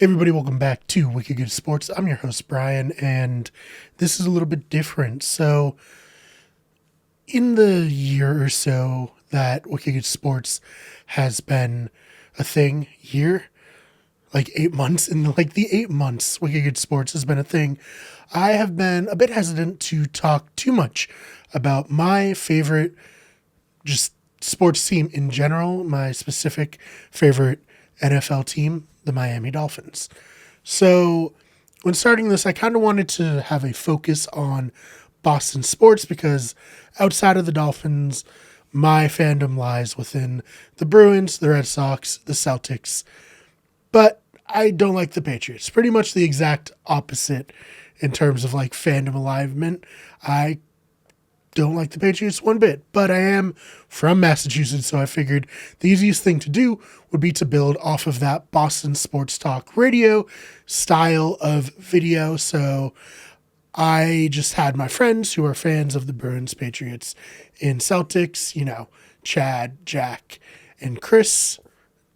Everybody, welcome back to Wicked Good Sports. I'm your host, Brian, and this is a little bit different. So, in the year or so that Wicked Good Sports has been a thing, like 8 months, in like the 8 months Wicked Good Sports has been a thing, I have been a bit hesitant to talk too much about my favorite just sports team in general, my specific favorite NFL team, the Miami Dolphins. So, when starting this, I kind of wanted to have a focus on Boston sports because outside of the Dolphins, my fandom lies within the Bruins, the Red Sox, the Celtics, but I don't like the Patriots. Pretty much the exact opposite in terms of like fandom alignment. I don't like the Patriots one bit, but I am from Massachusetts, so I figured the easiest thing to do would be to build off of that Boston sports talk radio style of video. So I just had my friends who are fans of the Bruins, Patriots, and Celtics, Chad, Jack, and Chris,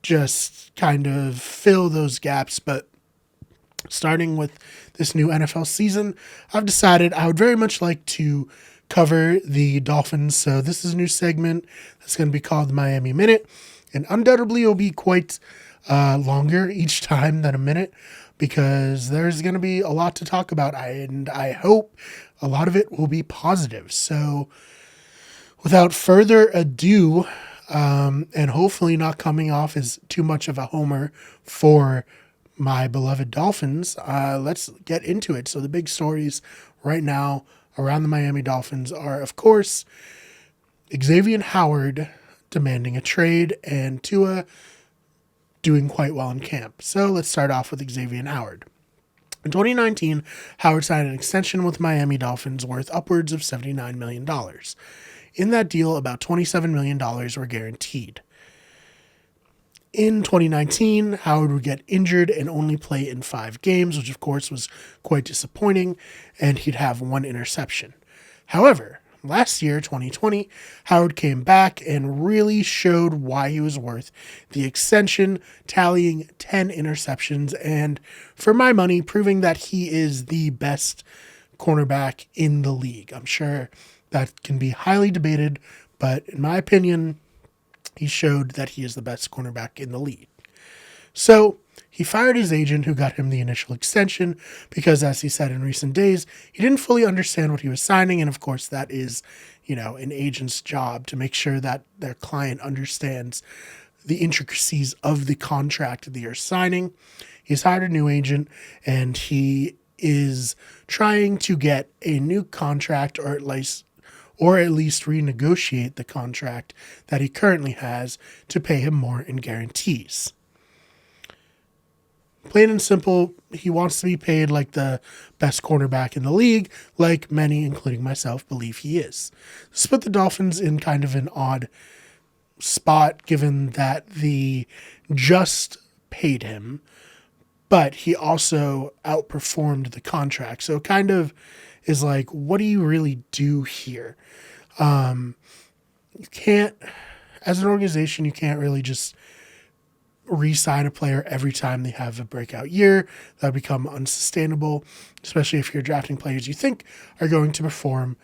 just kind of fill those gaps. But starting with this new NFL season, I've decided I would very much like to cover the Dolphins. So this is a new segment that's going to be called the Miami Minute, and undoubtedly it'll be quite longer each time than a minute because there's going to be a lot to talk about, and I hope a lot of it will be positive. So without further ado, and hopefully not coming off as too much of a homer for my beloved Dolphins, let's get into it. So the big stories right now around the Miami Dolphins are, of course, Xavien Howard demanding a trade and Tua doing quite well in camp. So let's start off with Xavien Howard. In 2019, Howard signed an extension with Miami Dolphins worth upwards of $79 million. In that deal, about $27 million were guaranteed. In 2019, Howard would get injured and only play in 5 games, which of course was quite disappointing, and he'd have 1 interception. However, last year, 2020, Howard came back and really showed why he was worth the extension, tallying 10 interceptions, and for my money, proving that he is the best cornerback in the league. I'm sure that can be highly debated, but in my opinion, he showed that he is the best cornerback in the league. So he fired his agent who got him the initial extension because, as he said in recent days, he didn't fully understand what he was signing. And of course, that is, an agent's job to make sure that their client understands the intricacies of the contract they are signing. He's hired a new agent and he is trying to get a new contract or at least renegotiate the contract that he currently has to pay him more in guarantees. Plain and simple, he wants to be paid like the best cornerback in the league, like many, including myself, believe he is. This put the Dolphins in kind of an odd spot, given that the just paid him, but he also outperformed the contract. So it kind of is like, what do you really do here? You can't, as an organization, you can't really just re-sign a player every time they have a breakout year. That would become unsustainable, especially if you're drafting players you think are going to perform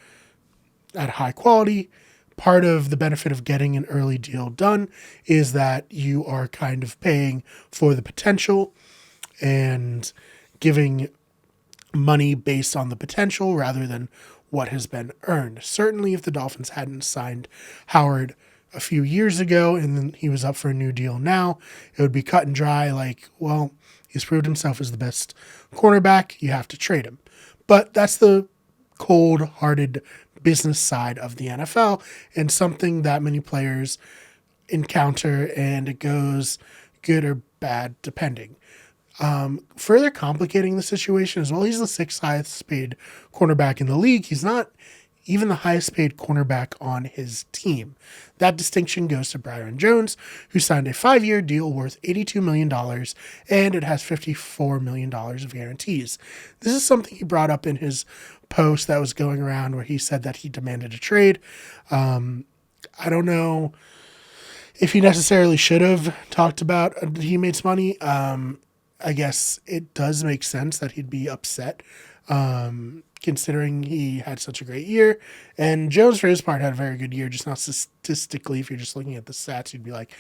at high quality. Part of the benefit of getting an early deal done is that you are kind of paying for the potential and giving money based on the potential rather than what has been earned. Certainly, if the Dolphins hadn't signed Howard a few years ago and then he was up for a new deal now, it would be cut and dry like, well, he's proved himself as the best cornerback, you have to trade him. But that's the cold-hearted business side of the NFL and something that many players encounter, and it goes good or bad depending. Further complicating the situation as well, he's the 6th highest paid cornerback in the league. He's not even the highest paid cornerback on his team. That distinction goes to Byron Jones, who signed a 5-year deal worth $82 million, and it has $54 million of guarantees. This is something he brought up in his post that was going around where he said that he demanded a trade. I don't know if he necessarily should have talked about teammates' money. I guess it does make sense that he'd be upset, considering he had such a great year. And Jones, for his part, had a very good year, just not statistically. If you're just looking at the stats, you'd be like,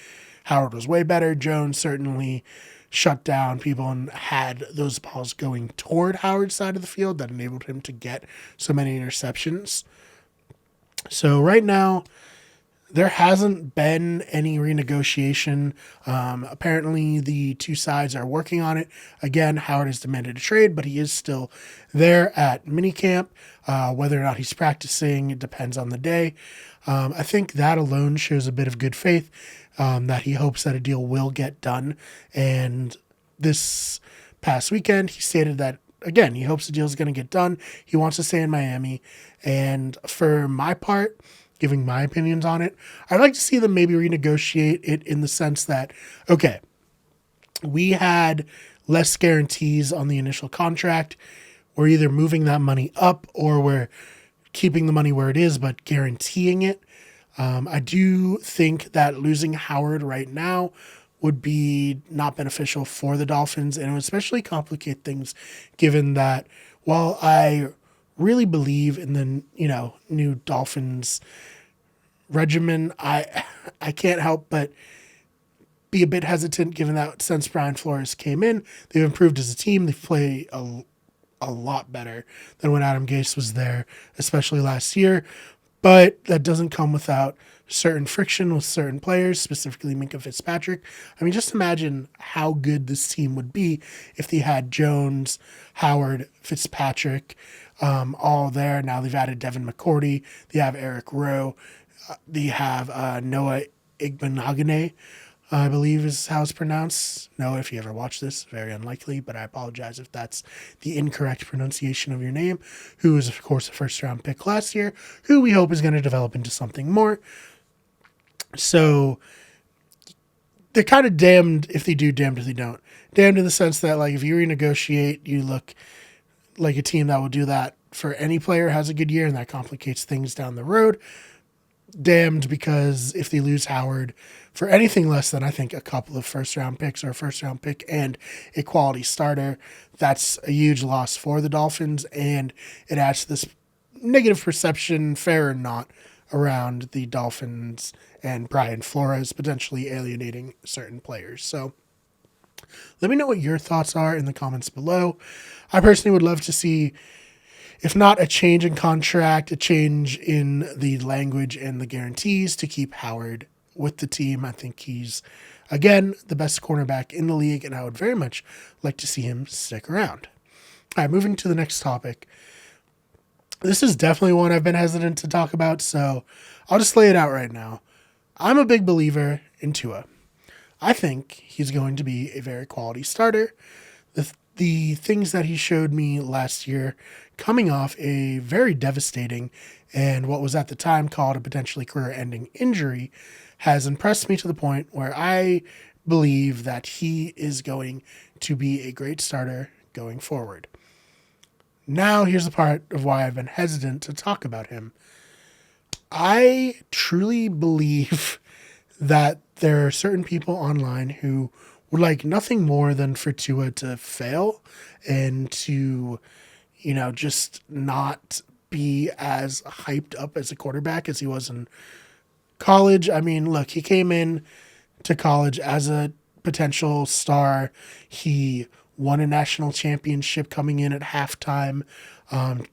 Howard was way better. Jones certainly shut down people and had those balls going toward Howard's side of the field that enabled him to get so many interceptions. So right now, there hasn't been any renegotiation. Apparently, the two sides are working on it. Again, Howard has demanded a trade, but he is still there at minicamp. Whether or not he's practicing, it depends on the day. I think that alone shows a bit of good faith, that he hopes that a deal will get done. And this past weekend, he stated that, again, he hopes the deal is going to get done. He wants to stay in Miami. And for my part, giving my opinions on it, I'd like to see them maybe renegotiate it in the sense that, okay, we had less guarantees on the initial contract. We're either moving that money up or we're keeping the money where it is, but guaranteeing it. I do think that losing Howard right now would be not beneficial for the Dolphins, and it would especially complicate things given that while I really believe in the, new Dolphins regimen, I can't help but be a bit hesitant given that since Brian Flores came in, they've improved as a team. They play a lot better than when Adam Gase was there, especially last year. But that doesn't come without certain friction with certain players, specifically Minkah Fitzpatrick. I mean, just imagine how good this team would be if they had Jones, Howard, Fitzpatrick, all there. Now they've added Devin McCourty. They have Eric Rowe. They have Noah Igbenogany, I believe is how it's pronounced. Noah, if you ever watch this, very unlikely, but I apologize if that's the incorrect pronunciation of your name, who is, of course, a first-round pick last year, who we hope is going to develop into something more. So they're kind of damned if they do, damned if they don't. Damned in the sense that, like, if you renegotiate, you look like a team that will do that for any player who has a good year, and that complicates things down the road. Damned because if they lose Howard for anything less than, I think, a couple of first-round picks or a first-round pick and a quality starter, that's a huge loss for the Dolphins, and it adds to this negative perception, fair or not, around the Dolphins and Brian Flores potentially alienating certain players. So let me know what your thoughts are in the comments below. I personally would love to see, if not a change in contract, a change in the language and the guarantees to keep Howard with the team. I think he's, again, the best cornerback in the league, and I would very much like to see him stick around. All right, moving to the next topic. This is definitely one I've been hesitant to talk about, so I'll just lay it out right now. I'm a big believer in Tua. I think he's going to be a very quality starter. The things that he showed me last year, coming off a very devastating and what was at the time called a potentially career-ending injury, has impressed me to the point where I believe that he is going to be a great starter going forward. Now, here's the part of why I've been hesitant to talk about him. I truly believe that there are certain people online who would like nothing more than for Tua to fail and to, just not be as hyped up as a quarterback as he was in college. I mean, look, he came in to college as a potential star. He won a national championship coming in at halftime,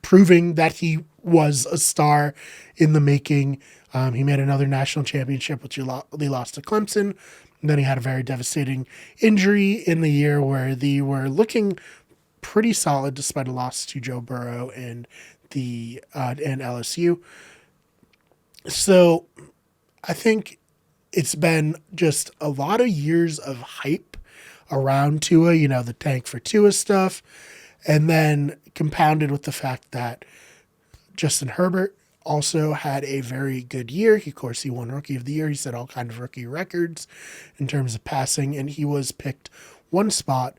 proving that he was a star in the making. He made another national championship, which they lost to Clemson. And then he had a very devastating injury in the year where they were looking pretty solid despite a loss to Joe Burrow and and LSU. So I think it's been just a lot of years of hype around Tua, the tank for Tua stuff, and then compounded with the fact that Justin Herbert also had a very good year. Of course, he won Rookie of the Year. He set all kinds of rookie records in terms of passing, and he was picked one spot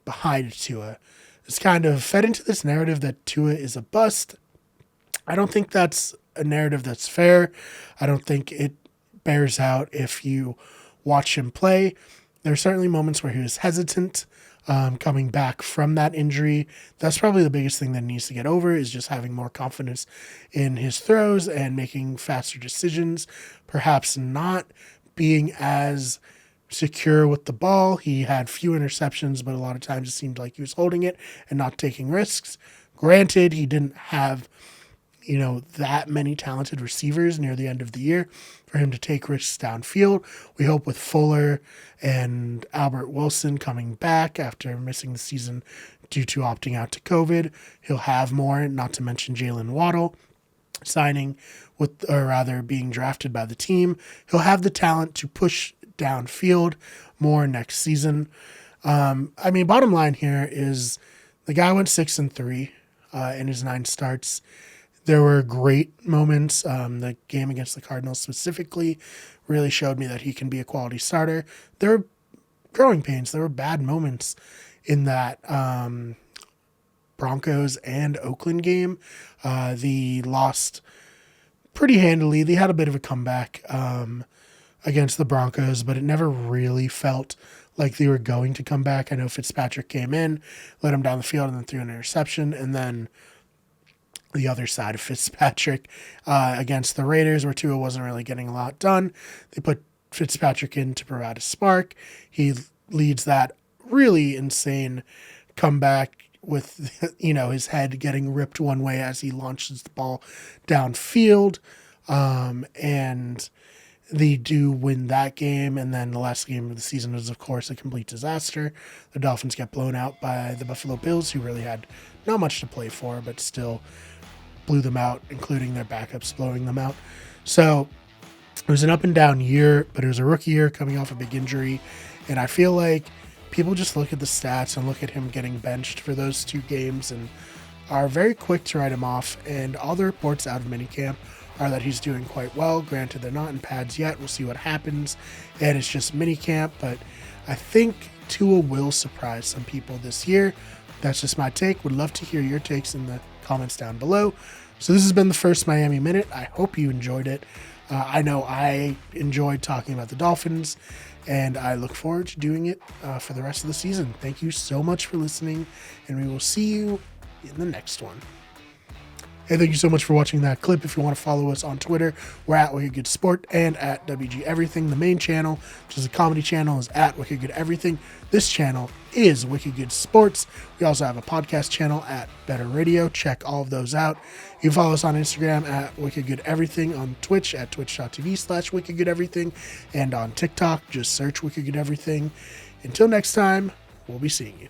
behind Tua. It's kind of fed into this narrative that Tua is a bust. I don't think that's a narrative that's fair. I don't think it bears out if you watch him play. There are certainly moments where he was hesitant. coming back from that injury. That's probably the biggest thing that he needs to get over, is just having more confidence in his throws and making faster decisions, perhaps not being as secure with the ball. He had few interceptions, but a lot of times it seemed like he was holding it and not taking risks. Granted, he didn't have, that many talented receivers near the end of the year for him to take risks downfield. We hope with Fuller and Albert Wilson coming back after missing the season due to opting out to COVID, he'll have more, not to mention Jalen Waddle signing being drafted by the team. He'll have the talent to push downfield more next season. Bottom line here is the guy went 6-3 in his 9 starts. There were great moments. The game against the Cardinals specifically really showed me that he can be a quality starter. There were growing pains. There were bad moments in that Broncos and Oakland game. They lost pretty handily. They had a bit of a comeback against the Broncos, but it never really felt like they were going to come back. I know Fitzpatrick came in, led him down the field, and then threw an interception, and then the other side of Fitzpatrick against the Raiders, where Tua wasn't really getting a lot done. They put Fitzpatrick in to provide a spark. He leads that really insane comeback with, his head getting ripped one way as he launches the ball downfield. And they do win that game. And then the last game of the season was, of course, a complete disaster. The Dolphins get blown out by the Buffalo Bills, who really had not much to play for, but still blew them out, including their backups blowing them out. So it was an up and down year, but it was a rookie year coming off a big injury. And I feel like people just look at the stats and look at him getting benched for those 2 games and are very quick to write him off. And all the reports out of minicamp are that he's doing quite well. Granted, they're not in pads yet. We'll see what happens. And it's just minicamp, but I think Tua will surprise some people this year. That's just my take. Would love to hear your takes in the comments down below. So this has been the first Miami Minute. I hope you enjoyed it. I know I enjoyed talking about the Dolphins, and I look forward to doing it for the rest of the season. Thank you so much for listening, and we will see you in the next one. Hey, thank you so much for watching that clip. If you want to follow us on Twitter, we're at Wicked Good Sport and at WG Everything. The main channel, which is a comedy channel, is at Wicked Good Everything. This channel is Wicked Good Sports. We also have a podcast channel at Better Radio. Check all of those out. You can follow us on Instagram at Wicked Good Everything, on Twitch at twitch.tv/Wicked Good Everything, and on TikTok, just search Wicked Good Everything. Until next time, we'll be seeing you.